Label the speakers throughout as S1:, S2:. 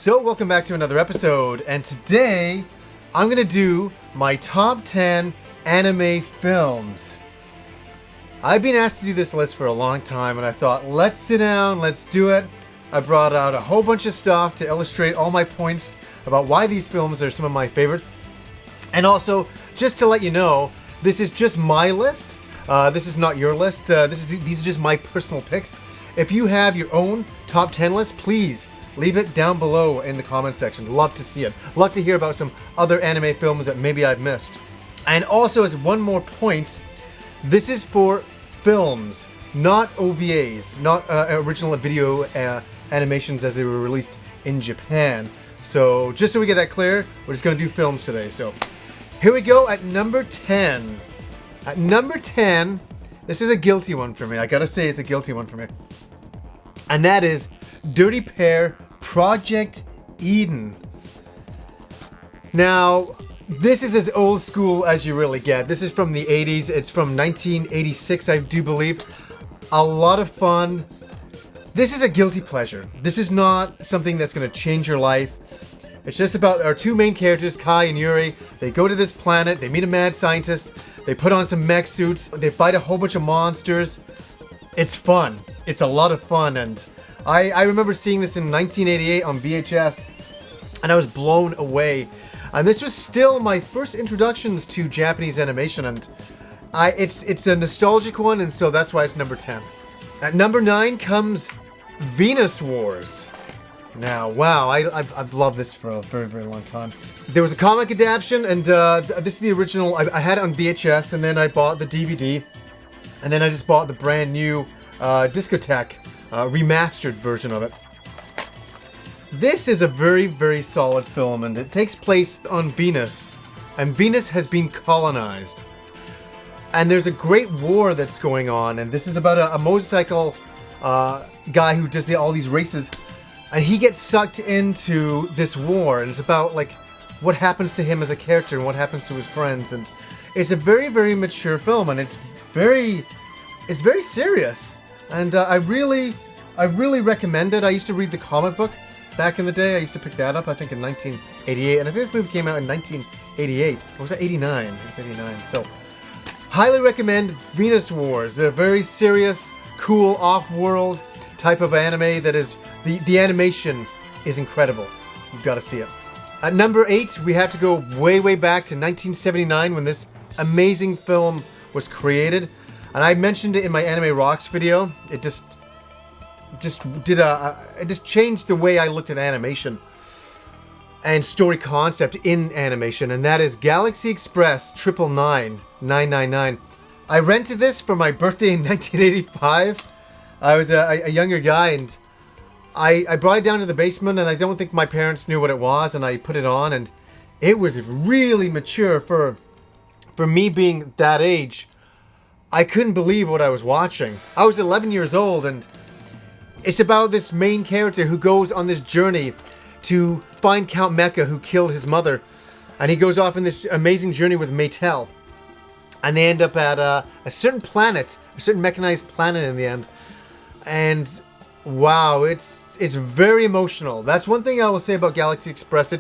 S1: So welcome back to another episode, and today I'm gonna do my top 10 anime films. I've been asked to do this list for a long time, and I thought, let's sit down, let's do it. I brought out a whole bunch of stuff to illustrate all my points about why these films are some of my favorites. And also, just to let you know, this is just my list. This is not your list. These are just my personal picks. If you have your own top 10 list, please leave it down below in the comment section. Love to see it. Love to hear about some other anime films that maybe I've missed. And also, as one more point, this is for films, not OVAs, not original video animations as they were released in Japan. So just so we get that clear, we're just going to do films today. So here we go at number 10. At number 10, this is a guilty one for me. I gotta say it's a guilty one for me. And that is Dirty Pair Project Eden. Now, this is as old school as you really get. This is from the 80s. It's from 1986, I do believe. A lot of fun. This is a guilty pleasure. This is not something that's going to change your life. It's just about our two main characters, Kai and Yuri. They go to this planet. They meet a mad scientist. They put on some mech suits. They fight a whole bunch of monsters. It's fun. It's a lot of fun, and I remember seeing this in 1988 on VHS, and I was blown away. And this was still my first introductions to Japanese animation, and it's a nostalgic one, and so that's why it's number 10. At number 9 comes Venus Wars. Now, wow, I've loved this for a very, very long time. There was a comic adaptation, and this is the original. I had it on VHS, and then I bought the DVD, and then I just bought the brand new Discotheque remastered version of it. This is a very, very solid film, and it takes place on Venus, and Venus has been colonized. And there's a great war that's going on, and this is about a motorcycle guy who does all these races, and he gets sucked into this war, and it's about like what happens to him as a character and what happens to his friends. And it's a very, very mature film, and it's very serious. And I really recommend it. I used to read the comic book back in the day. I used to pick that up, I think, in 1988. And I think this movie came out in 1988. Or was it 89? It was 89. So, highly recommend Venus Wars. They're a very serious, cool, off-world type of anime that is... The animation is incredible. You've got to see it. At number 8, we have to go way, way back to 1979 when this amazing film was created. And I mentioned it in my Anime Rocks video. It just changed the way I looked at animation and story concept in animation, and that is Galaxy Express 999. I rented this for my birthday in 1985. I was a younger guy, and I brought it down to the basement, and I don't think my parents knew what it was, and I put it on, and it was really mature for me being that age. I couldn't believe what I was watching. I was 11 years old, and it's about this main character who goes on this journey to find Count Mecha, who killed his mother. And he goes off in this amazing journey with Maytel. And they end up at a certain planet, a certain mechanized planet in the end. And wow, it's very emotional. That's one thing I will say about Galaxy Express.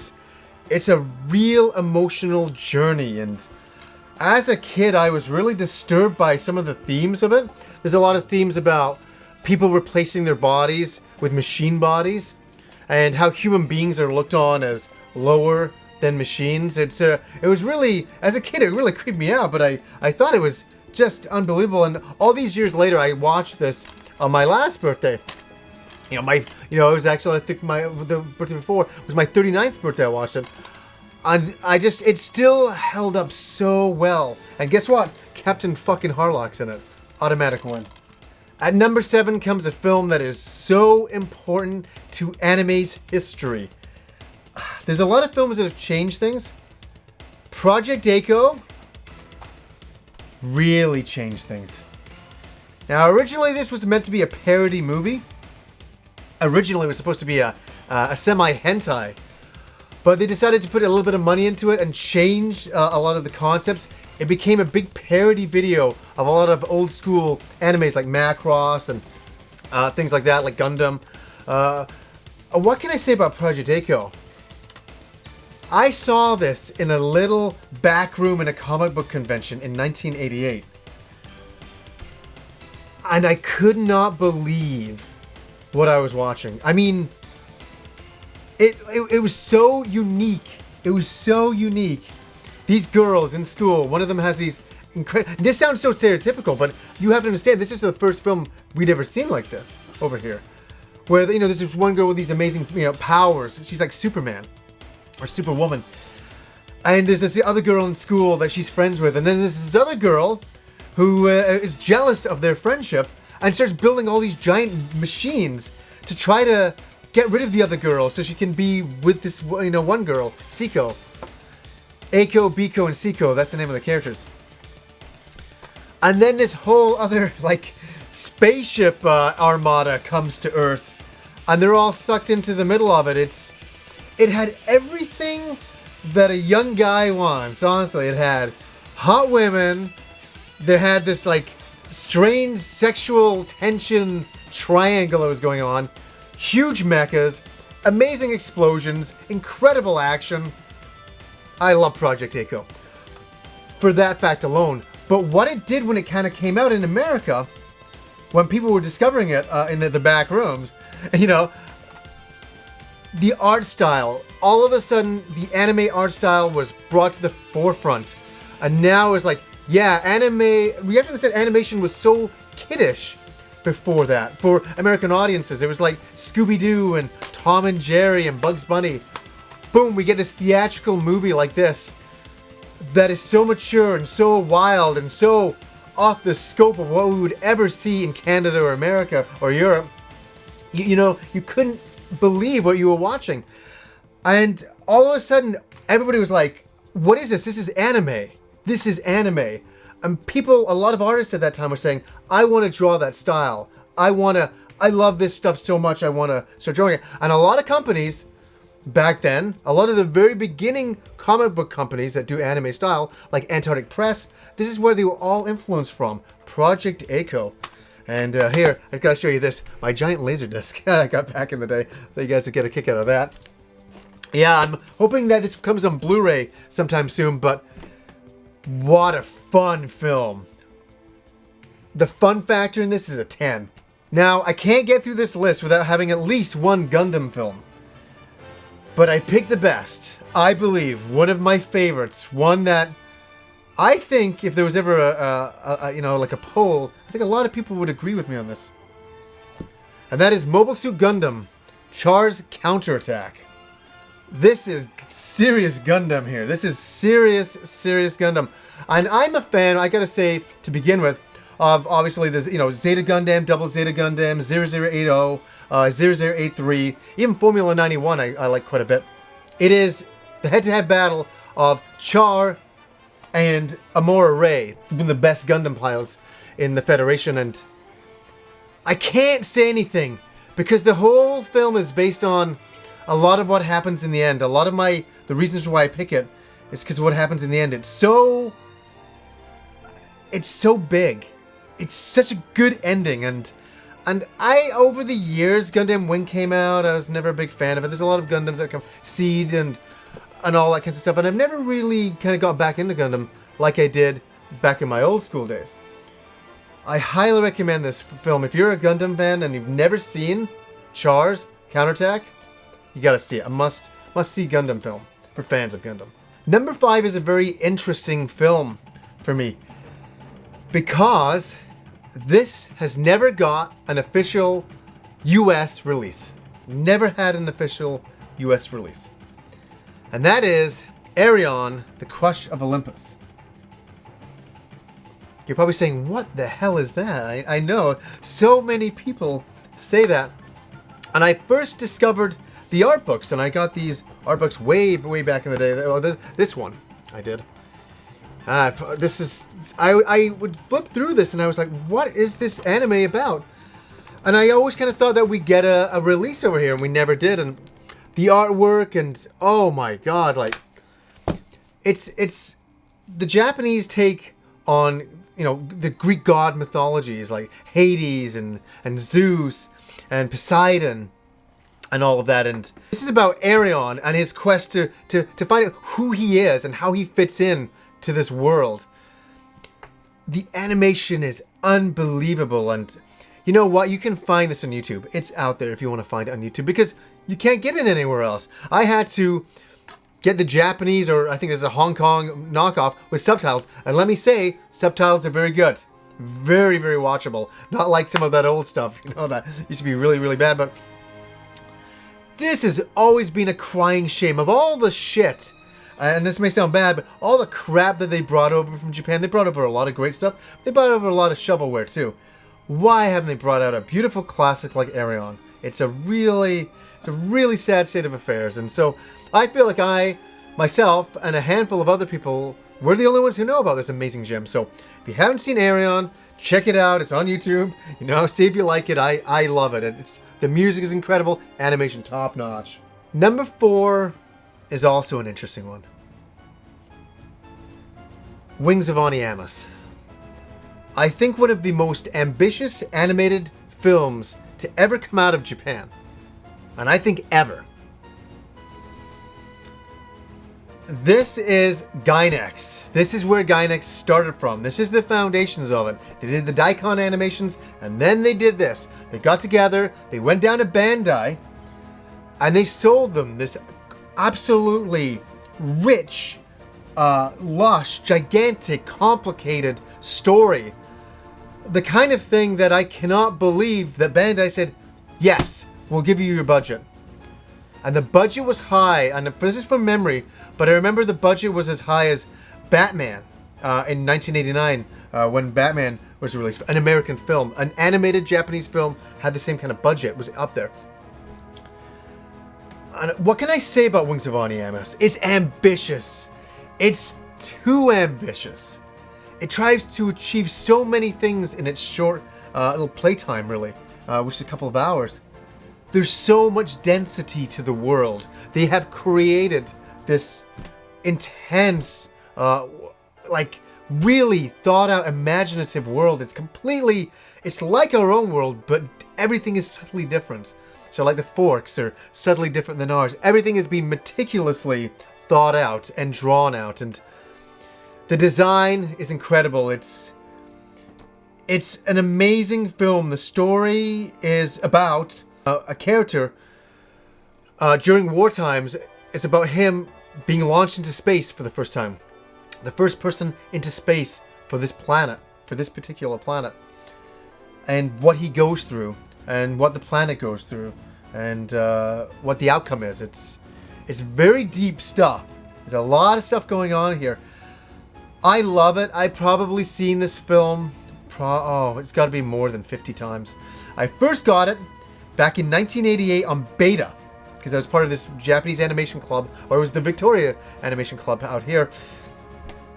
S1: It's a real emotional journey, and as a kid, I was really disturbed by some of the themes of it. There's a lot of themes about people replacing their bodies with machine bodies, and how human beings are looked on as lower than machines. It was really, as a kid, it really creeped me out, but I thought it was just unbelievable. And all these years later, I watched this on my last birthday. It was actually, I think the birthday before was my 39th birthday I watched it. And it still held up so well. And guess what? Captain fucking Harlock's in it. Automatic win. At number 7 comes a film that is so important to anime's history. There's a lot of films that have changed things. Project Echo really changed things. Now, originally this was meant to be a parody movie. Originally it was supposed to be a semi-hentai. But they decided to put a little bit of money into it and change a lot of the concepts. It became a big parody video of a lot of old school animes like Macross and things like that, like Gundam. what can I say about Project Echo? I saw this in a little back room in a comic book convention in 1988. And I could not believe what I was watching. I mean, it was so unique. It was so unique. These girls in school, one of them has these incredible... This sounds so stereotypical, but you have to understand, this is the first film we'd ever seen like this over here. Where, you know, there's this one girl with these amazing, you know, powers. She's like Superman. Or Superwoman. And there's this other girl in school that she's friends with. And then there's this other girl who is jealous of their friendship and starts building all these giant machines to try to get rid of the other girl so she can be with this, you know, one girl, Seiko. Eiko, Biko, and Seiko, that's the name of the characters. And then this whole other, like, spaceship armada comes to Earth. And they're all sucked into the middle of it. It had everything that a young guy wants, honestly. It had hot women. There had this, like, strange sexual tension triangle that was going on. Huge mechas. Amazing explosions. Incredible action. I love Project Echo. For that fact alone. But what it did when it kind of came out in America, when people were discovering it in the back rooms, you know, the art style, all of a sudden, the anime art style was brought to the forefront. And now it's like, yeah, anime, we have to understand animation was so kiddish before that. For American audiences, it was like Scooby-Doo and Tom and Jerry and Bugs Bunny. Boom, we get this theatrical movie like this that is so mature and so wild and so off the scope of what we would ever see in Canada or America or Europe. You know, you couldn't believe what you were watching. And all of a sudden, everybody was like, what is this? This is anime. This is anime. And people, a lot of artists at that time were saying, I want to draw that style. I love this stuff so much, I want to start drawing it. And a lot of companies, back then, a lot of the very beginning comic book companies that do anime style, like Antarctic Press, this is where they were all influenced from. Project Echo. And here, I've got to show you this. My giant laser disc I got back in the day. I thought you guys would get a kick out of that. Yeah, I'm hoping that this comes on Blu-ray sometime soon, but what a fun film. The fun factor in this is a 10. Now, I can't get through this list without having at least one Gundam film. But I picked the best. I believe one of my favorites. One that I think if there was ever you know, like a poll, I think a lot of people would agree with me on this. And that is Mobile Suit Gundam, Chars Counterattack. This is serious Gundam here. This is serious Gundam. And I'm a fan, I gotta say, to begin with, of obviously the, you know, Zeta Gundam, Double Zeta Gundam, 0080, 0083, even Formula 91 I like quite a bit. It is the head-to-head battle of Char and Amora Ray, one of the best Gundam pilots in the Federation, and I can't say anything because the whole film is based on a lot of what happens in the end. A lot of the reasons why I pick it is because of what happens in the end. It's so big. It's such a good ending, and I, over the years, Gundam Wing came out, I was never a big fan of it. There's a lot of Gundams that come, Seed and all that kind of stuff, and I've never really kind of got back into Gundam like I did back in my old school days. I highly recommend this film. If you're a Gundam fan and you've never seen Chars Counterattack, you gotta see it. A must-see Gundam film for fans of Gundam. Number 5 is a very interesting film for me because this has never got an official US release. Never had an official US release. And that is Arion, The Crush of Olympus. You're probably saying, what the hell is that? I know, so many people say that. And I first discovered the art books, and I got these art books way back in the day. Oh, this one I did. This is, I would flip through this and I was like, what is this anime about? And I always kind of thought that we'd get a release over here, and we never did. And the artwork, and oh my god, like, it's the Japanese take on, you know, the Greek god mythologies like Hades and Zeus and Poseidon and all of that. And this is about Arion and his quest to find out who he is and how he fits in to this world. The animation is unbelievable, and you know what? You can find this on YouTube. It's out there if you want to find it on YouTube, because you can't get it anywhere else. I had to get the Japanese, or I think there's a Hong Kong knockoff with subtitles, and let me say, subtitles are very good. Very, very watchable. Not like some of that old stuff, you know, that used to be really, really bad, but this has always been a crying shame of all the shit, and this may sound bad, but all the crap that they brought over from Japan. They brought over a lot of great stuff. They brought over a lot of shovelware too. Why haven't they brought out a beautiful classic like Arion? It's a really sad state of affairs, and so I feel like I, myself, and a handful of other people, we're the only ones who know about this amazing gem. So if you haven't seen Arion, check it out. It's on YouTube. You know, see if you like it. I love it. The music is incredible. Animation top notch. Number 4 is also an interesting one. Wings of Honneamise. I think one of the most ambitious animated films to ever come out of Japan. And I think ever. This is Gainax. This is where Gainax started from. This is the foundations of it. They did the Daikon animations, and then they did this. They got together, they went down to Bandai, and they sold them this absolutely rich, lush, gigantic, complicated story. The kind of thing that I cannot believe that Bandai said, yes, we'll give you your budget. And the budget was high, and this is from memory, but I remember the budget was as high as Batman in 1989 when Batman was released. An American film, an animated Japanese film, had the same kind of budget, was up there. And what can I say about Wings of Honneamise? It's ambitious. It's too ambitious. It tries to achieve so many things in its short little playtime, really, which is a couple of hours. There's so much density to the world. They have created this intense, like really thought out, imaginative world. It's like our own world, but everything is subtly different. So like the forks are subtly different than ours. Everything has been meticulously thought out and drawn out, and the design is incredible. It's an amazing film. The story is about a character during war times. It's about him being launched into space for the first time. The first person into space for this planet, for this particular planet. And what he goes through, and what the planet goes through, and what the outcome is. It's very deep stuff. There's a lot of stuff going on here. I love it. I've probably seen this film, it's got to be more than 50 times. I first got it back in 1988 on beta, because I was part of this Japanese animation club, or it was the Victoria Animation Club out here,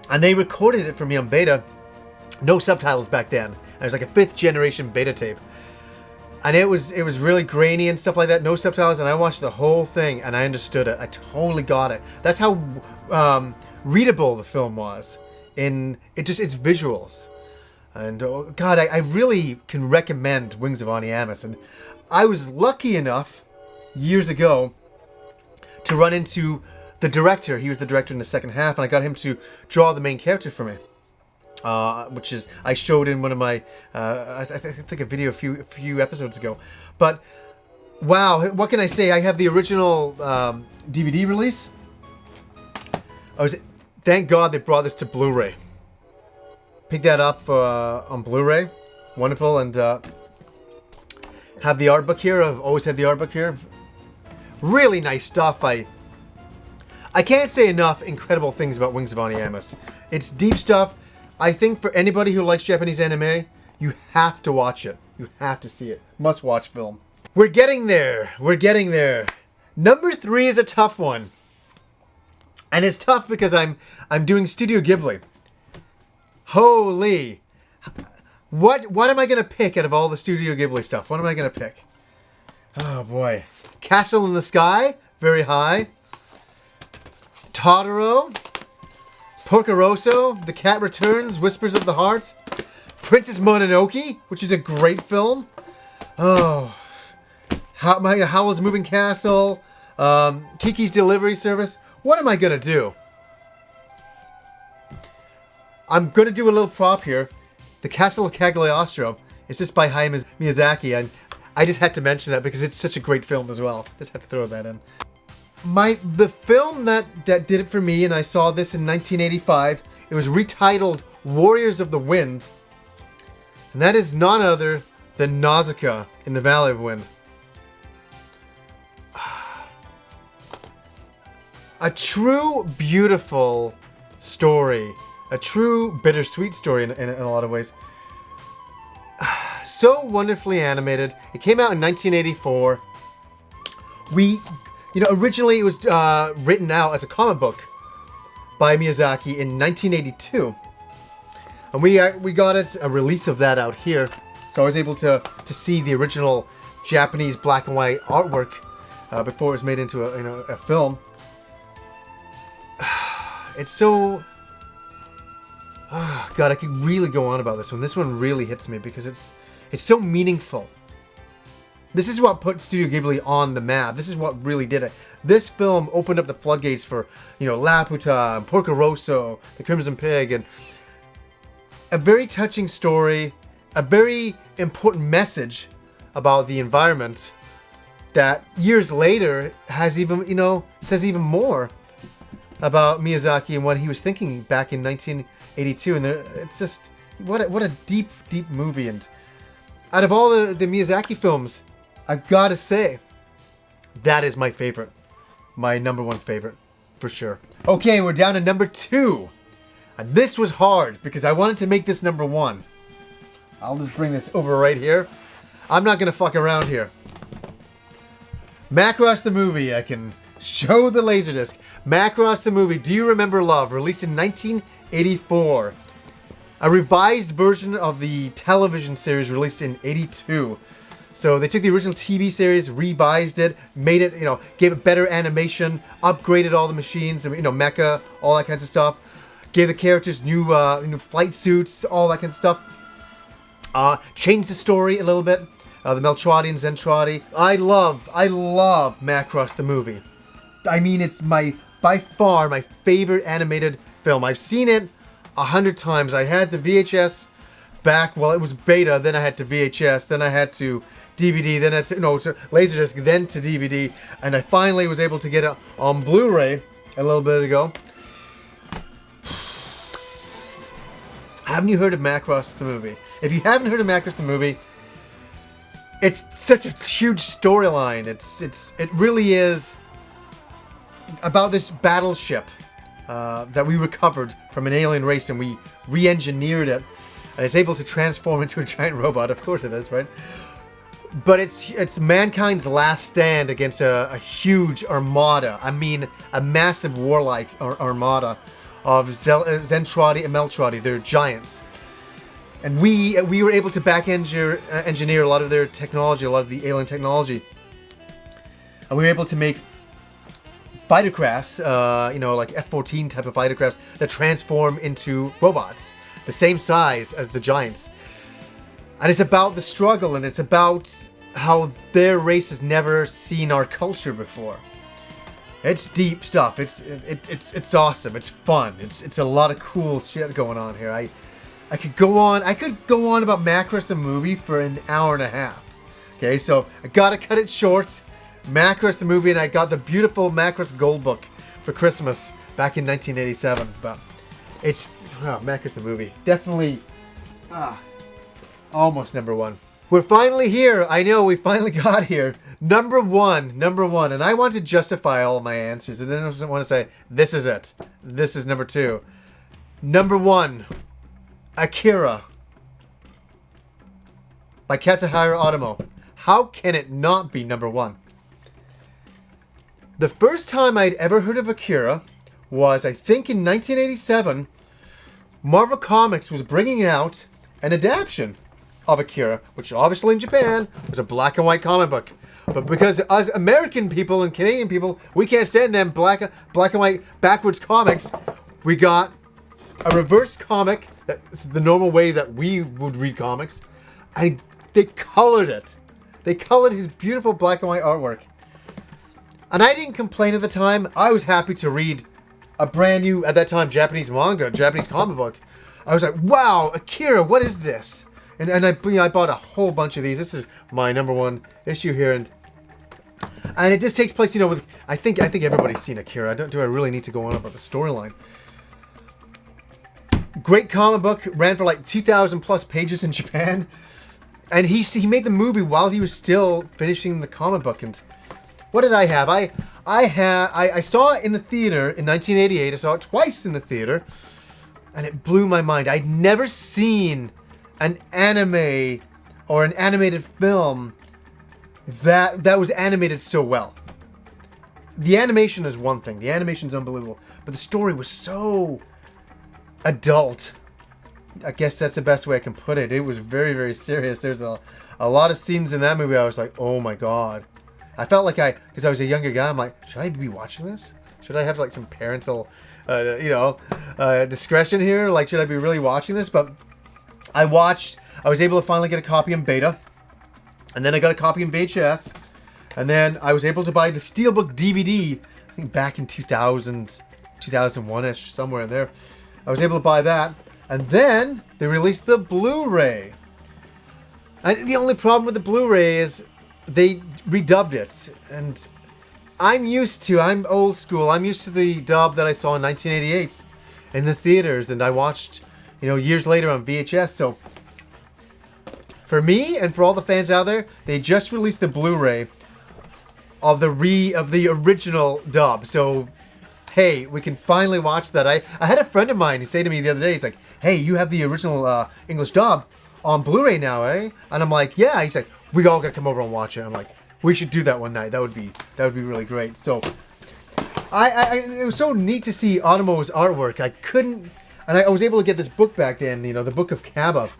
S1: and they recorded it for me on beta. No subtitles back then. It was like a 5th generation beta tape, and it was really grainy and stuff like that. No subtitles, and I watched the whole thing and I understood it. I totally got it. That's how readable the film was in its visuals. And oh God, I really can recommend Wings of Honneamise. And I was lucky enough years ago to run into the director. He was the director in the second half, and I got him to draw the main character for me, which is I showed in one of my I think a video a few episodes ago. But wow, what can I say? I have the original DVD release. Thank God they brought this to Blu-ray. Picked that up on Blu-ray. Wonderful. And have the art book here. I've always had the art book here. Really nice stuff. I can't say enough incredible things about Wings of Honneamise. It's deep stuff. I think for anybody who likes Japanese anime, you have to watch it. You have to see it. Must watch film. We're getting there. We're getting there. Number 3 is a tough one. And it's tough because I'm doing Studio Ghibli. Holy. What am I going to pick out of all the Studio Ghibli stuff? What am I going to pick? Oh boy. Castle in the Sky, very high. Totoro. Porco Rosso, The Cat Returns, Whispers of the Heart. Princess Mononoke, which is a great film. Oh. Howl's Moving Castle, Kiki's Delivery Service. What am I gonna do? I'm gonna do a little prop here. The Castle of Cagliostro. It's just by Hayao Miyazaki, and I just had to mention that because it's such a great film as well. Just had to throw that in. The film that did it for me, and I saw this in 1985. It was retitled Warriors of the Wind, and that is none other than Naussicaa in the Valley of Wind. A true beautiful story. A true bittersweet story in a lot of ways. So wonderfully animated. It came out in 1984. Originally it was written out as a comic book by Miyazaki in 1982. And we got a release of that out here. So I was able to see the original Japanese black and white artwork before it was made into a film. It's so... Oh, God, I could really go on about this one. This one really hits me because it's so meaningful. This is what put Studio Ghibli on the map. This is what really did it. This film opened up the floodgates for, Laputa, and Porco Rosso, The Crimson Pig, and a very touching story, a very important message about the environment that years later has even, says even more about Miyazaki and what he was thinking back in 1982. And it's just, what a deep, deep movie. And out of all the Miyazaki films, I've got to say, that is my favorite. My number one favorite, for sure. Okay, we're down to number 2. And this was hard, because I wanted to make this number 1. I'll just bring this over right here. I'm not going to fuck around here. Macross the movie, I can show the Laserdisc. Macross the movie, Do You Remember Love? Released in 1984. A revised version of the television series released in 82. So they took the original TV series, revised it, made it, gave it better animation, upgraded all the machines, mecha, all that kinds of stuff. Gave the characters new flight suits, all that kind of stuff. Changed the story a little bit. The Meltrati and Zentrati. I love Macross the movie. I mean, it's by far my favorite animated film. I've seen it 100 times. I had the VHS back while it was beta, then I had to VHS, then I had to DVD, then I had to, to Laserdisc, then to DVD, and I finally was able to get it on Blu-ray a little bit ago. Haven't you heard of Macross the movie? If you haven't heard of Macross the movie, it's such a huge storyline. It really is about this battleship that we recovered from an alien race, and we re-engineered it, and it's able to transform into a giant robot. Of course it is, right? But it's mankind's last stand against a huge armada. I mean, a massive warlike armada of Zentrati and Meltrati. They're giants. And we were able to engineer a lot of their technology, a lot of the alien technology. And we were able to make fighter crafts, like F-14 type of fighter crafts that transform into robots, the same size as the giants. And it's about the struggle, and it's about how their race has never seen our culture before. It's deep stuff. It's awesome. It's fun. It's a lot of cool shit going on here. I could go on about Macross the movie for an hour and a half. Okay, so I gotta cut it short. Macross the movie, and I got the beautiful Macross Gold Book for Christmas back in 1987. But it's Macross the movie, definitely almost number 1. We're finally here. I know, we finally got here. Number one, and I want to justify all of my answers. And I don't want to say this is it. This is number 2. Number 1, Akira by Katsuhiro Otomo. How can it not be number 1? The first time I'd ever heard of Akira was, I think, in 1987. Marvel Comics was bringing out an adaptation of Akira, which obviously in Japan was a black and white comic book. But because us American people and Canadian people, we can't stand them black and white backwards comics, we got a reverse comic. That's the normal way that we would read comics. And they colored it. They colored his beautiful black and white artwork. And I didn't complain at the time. I was happy to read a brand new, at that time, Japanese manga, Japanese comic book. I was like, wow, Akira, what is this? And I bought a whole bunch of these. This is my #1 issue here, and it just takes place, with I think everybody's seen Akira. Do I really need to go on about the storyline? Great comic book, ran for like 2,000 plus pages in Japan, and he made the movie while he was still finishing the comic book. And what did I have? I saw it in the theater in 1988. I saw it twice in the theater, and it blew my mind. I'd never seen an anime or an animated film that was animated so well. The animation is one thing. The animation's unbelievable. But the story was so adult. I guess that's the best way I can put it. It was very, very serious. There's a lot of scenes in that movie I was like, oh my god. I felt like because I was a younger guy, I'm like, should I be watching this? Should I have like some parental, discretion here? Like, should I be really watching this? But I was able to finally get a copy in beta. And then I got a copy in VHS. And then I was able to buy the Steelbook DVD, I think back in 2000, 2001-ish, somewhere in there. I was able to buy that. And then they released the Blu-ray. And the only problem with the Blu-ray is they redubbed it. And I'm old school. I'm used to the dub that I saw in 1988 in the theaters. And I watched, years later on VHS. So for me and for all the fans out there, they just released the Blu-ray of the original dub. So hey, we can finally watch that. I had a friend of mine, he said to me the other day, he's like, hey, you have the original English dub on Blu-ray now, eh? And I'm like, yeah. He's like, we all gotta come over and watch it. I'm like, we should do that one night. That would be really great. So it was so neat to see Honneamise artwork. I was able to get this book back then, the Book of Kaba.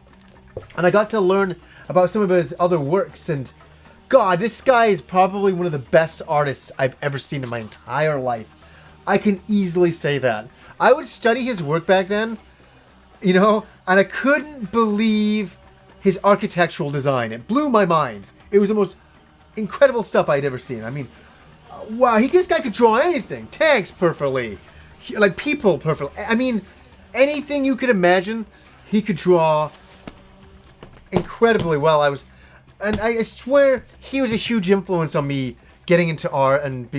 S1: And I got to learn about some of his other works, and God, this guy is probably one of the best artists I've ever seen in my entire life. I can easily say that. I would study his work back then, and I couldn't believe his architectural design. It blew my mind. It was the most incredible stuff I'd ever seen. I mean, wow, this guy could draw anything. Tanks perfectly. Like people perfectly. I mean, anything you could imagine, he could draw incredibly well. I swear he was a huge influence on me getting into art and,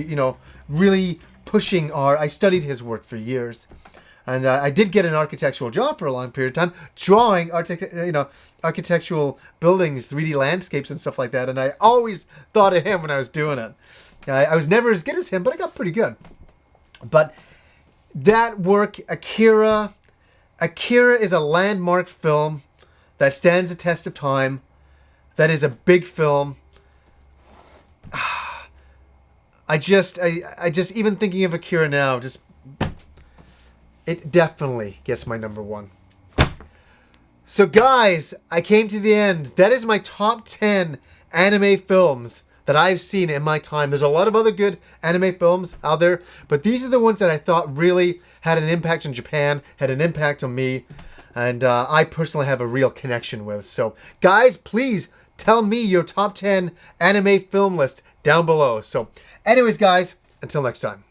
S1: really pushing art. I studied his work for years. And I did get an architectural job for a long period of time, drawing architectural buildings, 3D landscapes and stuff like that. And I always thought of him when I was doing it. I was never as good as him, but I got pretty good. But that work, Akira is a landmark film that stands the test of time. That is a big film. I just even thinking of Akira now, it definitely gets my #1. So guys, I came to the end. That is my top 10 anime films that I've seen in my time. There's a lot of other good anime films out there, but these are the ones that I thought really had an impact on Japan, had an impact on me, and I personally have a real connection with. So guys, please tell me your top 10 anime film list down below. So anyways, guys, until next time.